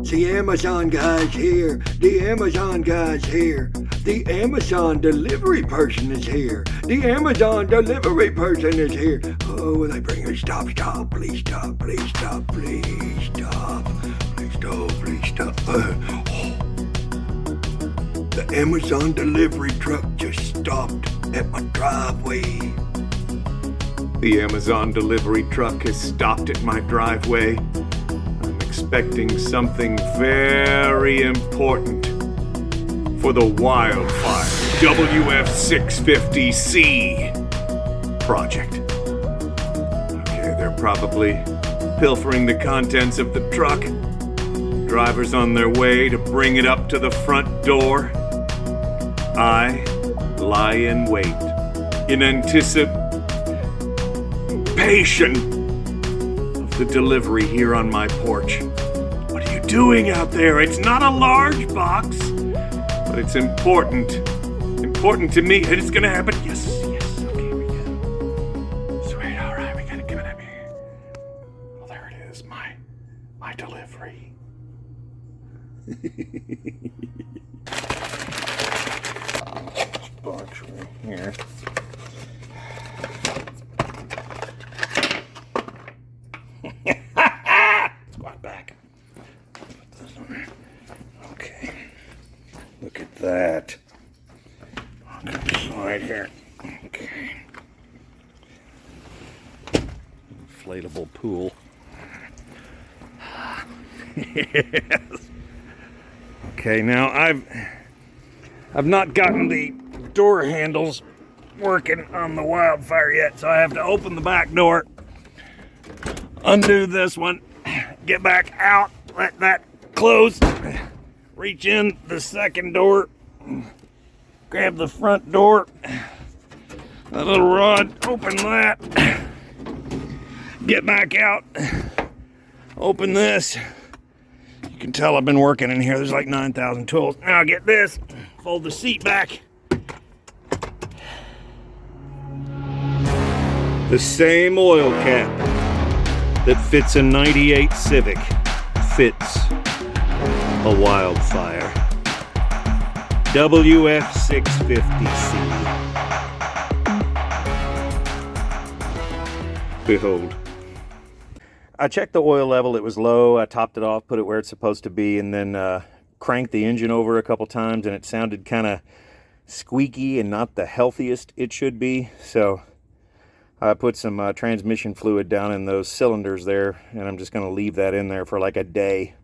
The Amazon guy's here. The Amazon guy's here. The Amazon delivery person is here. The Amazon delivery person is here. Oh, will they bring her? Stop, stop, please stop, please stop, please stop. Please stop, please stop. The Amazon delivery truck just stopped at my driveway. The Amazon delivery truck has stopped at my driveway. I'm expecting something very important for the Wildfire WF650C project. Okay, they're probably pilfering the contents of the truck. Drivers on their way to bring it up to the front door. I lie in wait in anticipation of the delivery here on my porch. What are you doing out there? It's not a large box, but it's important. Important to me. It's gonna happen. Yes, yes. Okay, we got it. Sweet. All right, we got it. Give it up here. Well, there it is. My delivery. Box right here. Squat back. Put this on there. Okay. Look at that. On the side here. Okay. Inflatable pool. Yes. Okay, now I've not gotten the door handles working on the Wildfire yet, so I have to open the back door, undo this one, get back out, let that close, reach in the second door, grab the front door, that little rod, open that, get back out, open this. You can tell I've been working in here. There's like 9,000 tools. Now get this, fold the seat back. The same oil cap that fits a 98 Civic fits a Wildfire WF650C. Behold. I checked the oil level. It was low. I topped it off, put it where it's supposed to be, and then cranked the engine over a couple times, and it sounded kind of squeaky and not the healthiest it should be. So I put some transmission fluid down in those cylinders there, and I'm just going to leave that in there for like a day.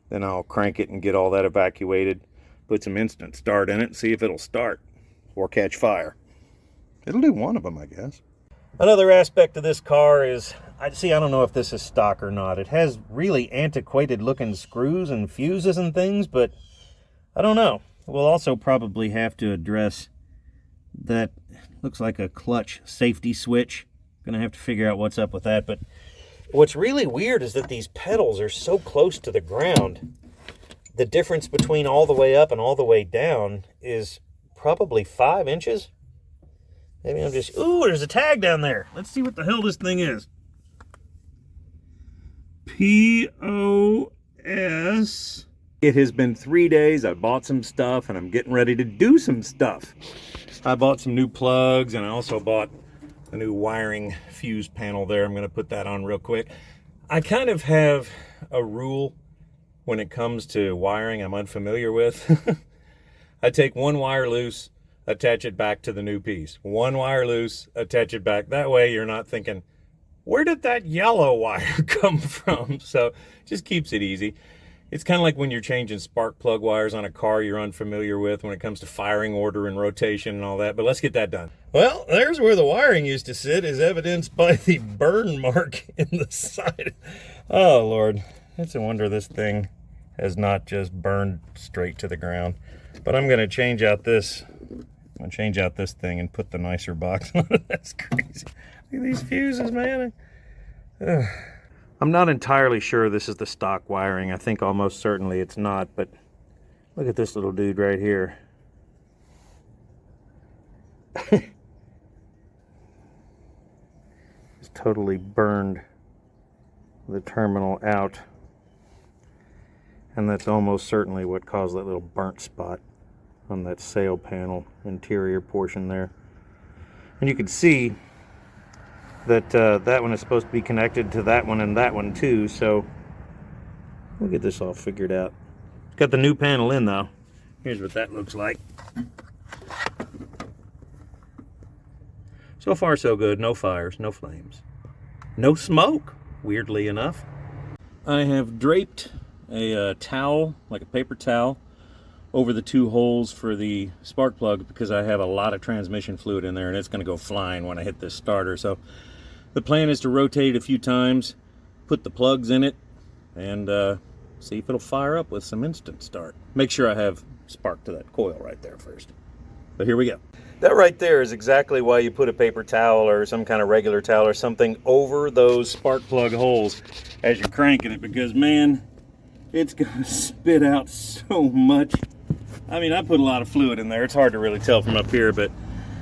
Then I'll crank it and get all that evacuated, put some instant start in it, and see if it'll start or catch fire. It'll do one of them, I guess. Another aspect of this car is, I don't know if this is stock or not. It has really antiquated looking screws and fuses and things, but I don't know. We'll also probably have to address that. Looks like a clutch safety switch. Gonna have to figure out what's up with that. But what's really weird is that these pedals are so close to the ground. The difference between all the way up and all the way down is probably 5 inches. Maybe I'm just... Ooh, there's a tag down there. Let's see what the hell this thing is. POS. It has been 3 days. I bought some stuff, and I'm getting ready to do some stuff. I bought some new plugs, and I also bought a new wiring fuse panel there. I'm going to put that on real quick. I kind of have a rule when it comes to wiring I'm unfamiliar with. I take one wire loose, attach it back to the new piece. One wire loose, attach it back. That way you're not thinking, where did that yellow wire come from? So just keeps it easy. It's kind of like when you're changing spark plug wires on a car you're unfamiliar with when it comes to firing order and rotation and all that. But let's get that done. Well, there's where the wiring used to sit, as evidenced by the burn mark in the side. Oh, Lord. It's a wonder this thing has not just burned straight to the ground. But I'm going to change out this. I'm going to change out this thing and put the nicer box on it. That's crazy. Look at these fuses, man. I'm not entirely sure this is the stock wiring. I think almost certainly it's not, but look at this little dude right here. It's totally burned the terminal out. And that's almost certainly what caused that little burnt spot on that sail panel interior portion there. And you can see that that one is supposed to be connected to that one and that one too, so we'll get this all figured out. Got the new panel in though. Here's what that looks like. So far so good. No fires, no flames, no smoke, weirdly enough. I have draped a towel, like a paper towel, over the 2 holes for the spark plug because I have a lot of transmission fluid in there and it's going to go flying when I hit this starter. So the plan is to rotate it a few times, put the plugs in it, and see if it'll fire up with some instant start. Make sure I have spark to that coil right there first. But here we go. That right there is exactly why you put a paper towel or some kind of regular towel or something over those spark plug holes as you're cranking it, because man, it's gonna spit out so much. I mean, I put a lot of fluid in there. It's hard to really tell from up here, but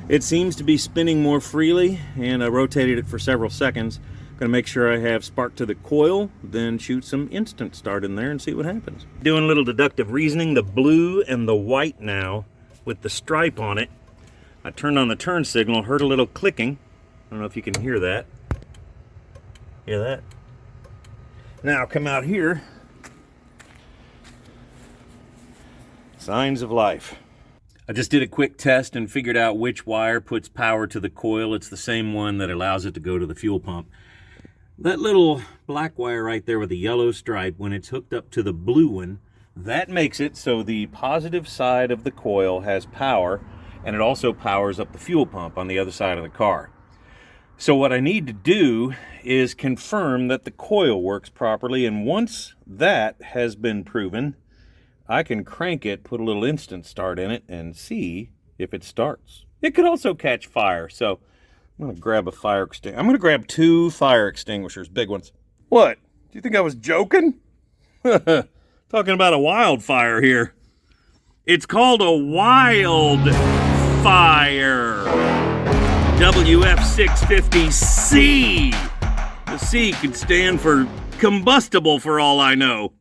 it seems to be spinning more freely, and I rotated it for several seconds. Gonna make sure I have spark to the coil, then shoot some instant start in there and see what happens. Doing a little deductive reasoning, the blue and the white now with the stripe on it. I turned on the turn signal, heard a little clicking. I don't know if you can hear that. Hear that? Now come out here. Signs of life. I just did a quick test and figured out which wire puts power to the coil. It's the same one that allows it to go to the fuel pump. That little black wire right there with the yellow stripe, when it's hooked up to the blue one, that makes it so the positive side of the coil has power, and it also powers up the fuel pump on the other side of the car. So what I need to do is confirm that the coil works properly, and once that has been proven, I can crank it, put a little instant start in it, and see if it starts. It could also catch fire, so I'm gonna grab a fire extinguisher. I'm gonna grab 2 fire extinguishers, big ones. What? Do you think I was joking? Talking about a wildfire here. It's called a Wildfire WF650C. The C could stand for combustible for all I know.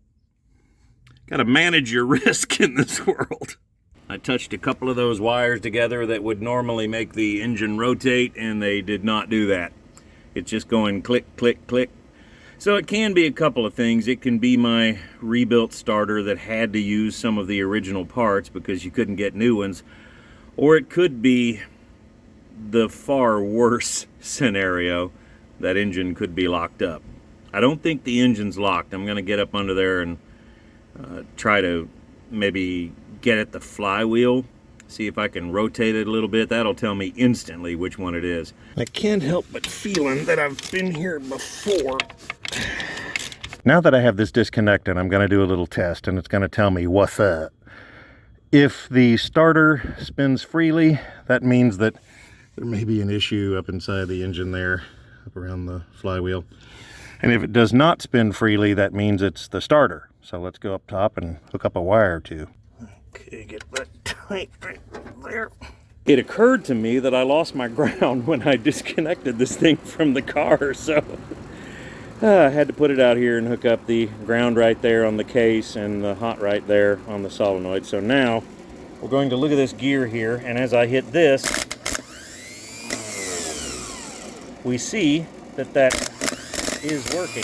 Gotta manage your risk in this world. I touched a couple of those wires together that would normally make the engine rotate, and they did not do that. It's just going click, click, click. So it can be a couple of things. It can be my rebuilt starter that had to use some of the original parts because you couldn't get new ones. Or it could be the far worse scenario, that engine could be locked up. I don't think the engine's locked. I'm gonna get up under there and try to maybe get at the flywheel, see if I can rotate it a little bit. That'll tell me instantly which one it is. I can't help but feeling that I've been here before. Now that I have this disconnected, I'm going to do a little test, and it's going to tell me what's up. If the starter spins freely, that means that there may be an issue up inside the engine there, up around the flywheel. And if it does not spin freely, that means it's the starter. So let's go up top and hook up a wire or 2. Okay, get that tight right there. It occurred to me that I lost my ground when I disconnected this thing from the car, so I had to put it out here and hook up the ground right there on the case and the hot right there on the solenoid. So now we're going to look at this gear here, and as I hit this, we see that that is working.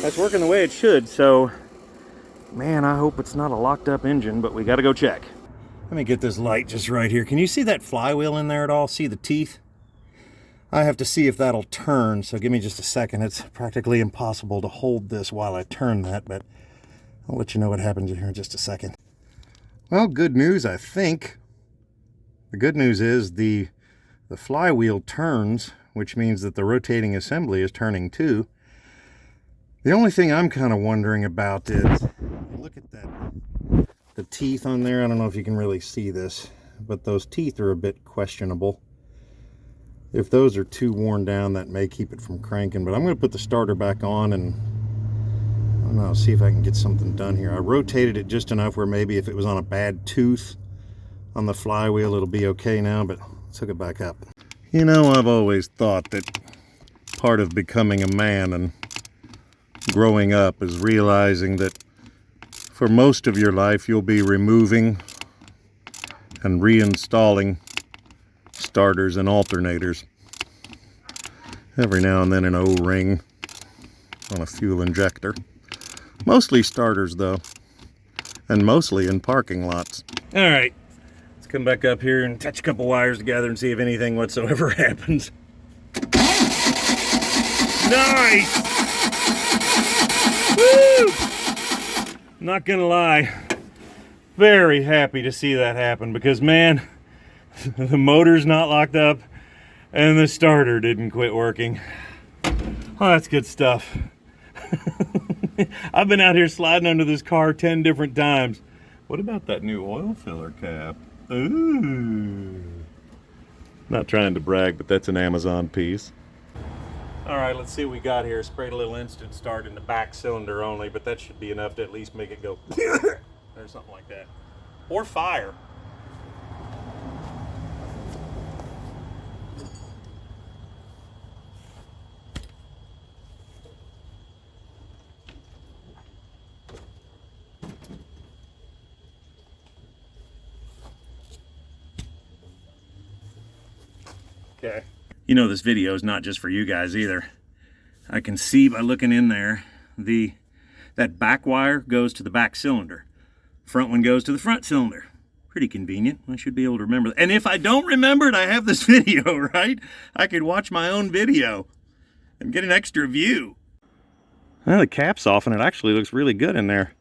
That's working the way it should, so man, I hope it's not a locked up engine, but we got to go check. Let me get this light just right here. Can you see that flywheel in there at all? See the teeth? I have to see if that'll turn, so give me just a second. It's practically impossible to hold this while I turn that, but I'll let you know what happens here in just a second. Well, good news, I think. The good news is the flywheel turns, which means that the rotating assembly is turning too. The only thing I'm kind of wondering about is, look at that, the teeth on there. I don't know if you can really see this, but those teeth are a bit questionable. If those are too worn down, that may keep it from cranking, but I'm going to put the starter back on and I don't know, see if I can get something done here. I rotated it just enough where maybe if it was on a bad tooth on the flywheel, it'll be okay now, but let's hook it back up. You know, I've always thought that part of becoming a man and growing up is realizing that for most of your life you'll be removing and reinstalling starters and alternators. Every now and then an O-ring on a fuel injector. Mostly starters though, and mostly in parking lots. All right, let's come back up here and touch a couple wires together and see if anything whatsoever happens. Nice! Woo! Not gonna lie, very happy to see that happen because, man, the motor's not locked up and the starter didn't quit working. Oh, that's good stuff. I've been out here sliding under this car 10 different times. What about that new oil filler cap? Ooh. Not trying to brag, but that's an Amazon piece. All right, let's see what we got here. Sprayed a little instant start in the back cylinder only, but that should be enough to at least make it go or something like that. Or fire. Okay. You know, this video is not just for you guys either. I can see by looking in there, that back wire goes to the back cylinder. Front one goes to the front cylinder. Pretty convenient. I should be able to remember that. And if I don't remember it, I have this video, right? I could watch my own video and get an extra view. Well, the cap's off and it actually looks really good in there.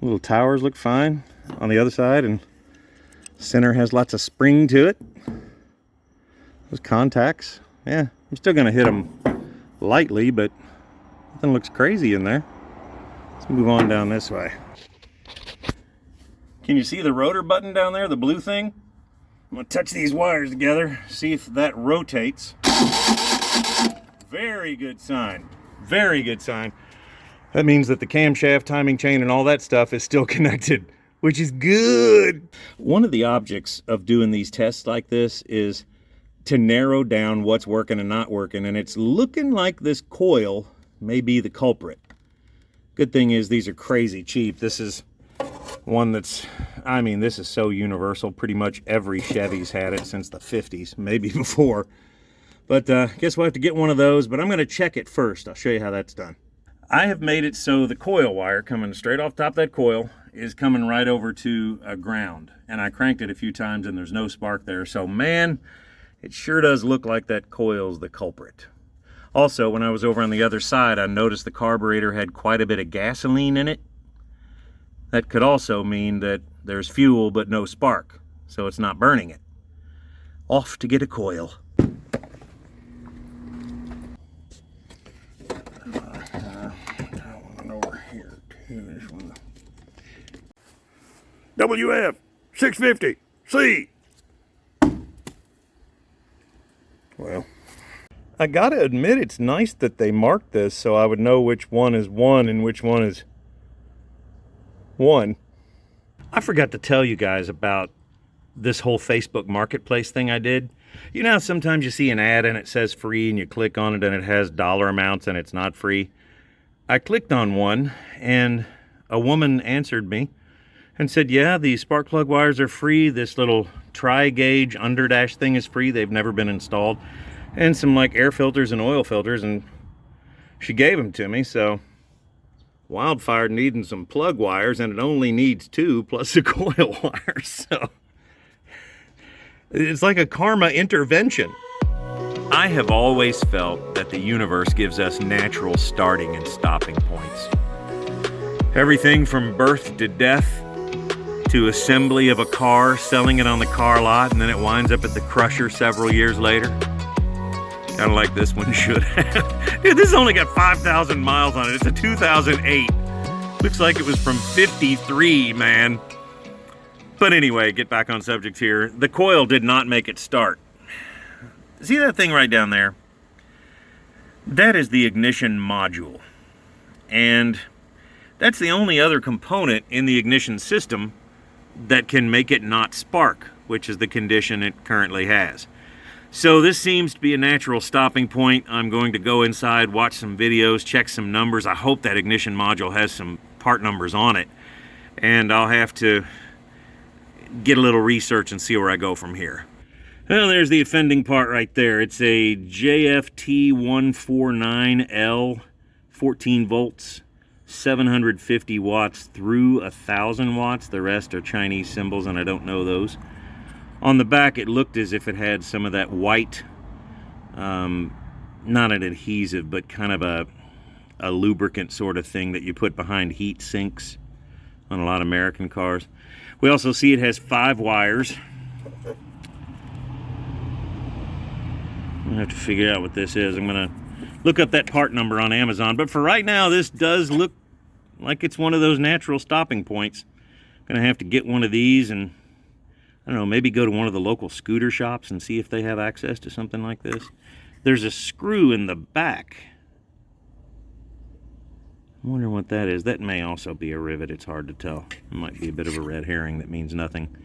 Little towers look fine on the other side, and center has lots of spring to it. Those contacts, yeah, I'm still gonna hit them lightly, but nothing looks crazy in there. Let's move on down this way. Can you see the rotor button down there, the blue thing? I'm gonna touch these wires together, see if that rotates. Very good sign, very good sign. That means that the camshaft, timing chain, and all that stuff is still connected, which is good. One of the objects of doing these tests like this is to narrow down what's working and not working, and it's looking like this coil may be the culprit. Good thing is these are crazy cheap. This is one that's, I mean, this is so universal. Pretty much every Chevy's had it since the 50s, maybe before. But guess we'll have to get one of those, but I'm going to check it first. I'll show you how that's done. I have made it so the coil wire coming straight off the top of that coil is coming right over to a ground, and I cranked it a few times and there's no spark there. So man, it sure does look like that coil's the culprit. Also, when I was over on the other side, I noticed the carburetor had quite a bit of gasoline in it. That could also mean that there's fuel but no spark, so it's not burning it. Off to get a coil. One over here too. This one. WF650C. Well, I gotta admit, it's nice that they marked this so I would know which one is 1 and which one is 1. I forgot to tell you guys about this whole Facebook Marketplace thing I did. You know, sometimes you see an ad and it says free and you click on it and it has dollar amounts and it's not free. I clicked on one and a woman answered me and said, yeah, the spark plug wires are free. This little tri-gauge underdash thing is free. They've never been installed. And some like air filters and oil filters, and she gave them to me. So Wildfire needing some plug wires, and it only needs 2 plus the coil wires. So it's like a karma intervention. I have always felt that the universe gives us natural starting and stopping points. Everything from birth to death, to assembly of a car, selling it on the car lot, and then it winds up at the crusher several years later. Kind of like this one should have. Dude, this has only got 5,000 miles on it. It's a 2008. Looks like it was from 53, man. But anyway, get back on subject here. The coil did not make it start. See that thing right down there? That is the ignition module. And that's the only other component in the ignition system that can make it not spark, which is the condition it currently has. So this seems to be a natural stopping point. I'm going to go inside, watch some videos, check some numbers. I hope that ignition module has some part numbers on it. And I'll have to get a little research and see where I go from here. Well, there's the offending part right there. It's a JFT149L, 14 volts, 750 watts through 1,000 watts. The rest are Chinese symbols, and I don't know those. On the back, it looked as if it had some of that white, not an adhesive, but kind of a lubricant sort of thing that you put behind heat sinks on a lot of American cars. We also see it has 5 wires. I'm gonna have to figure out what this is. I'm gonna look up that part number on Amazon. But for right now, this does look like it's one of those natural stopping points. I'm gonna have to get one of these and, I don't know, maybe go to one of the local scooter shops and see if they have access to something like this. There's a screw in the back. I wonder what that is. That may also be a rivet. It's hard to tell. It might be a bit of a red herring that means nothing.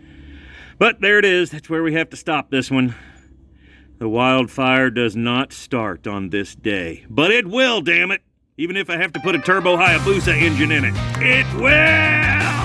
But there it is. That's where we have to stop this one. The wildfire does not start on this day. But it will, damn it! Even if I have to put a turbo Hayabusa engine in it. It will!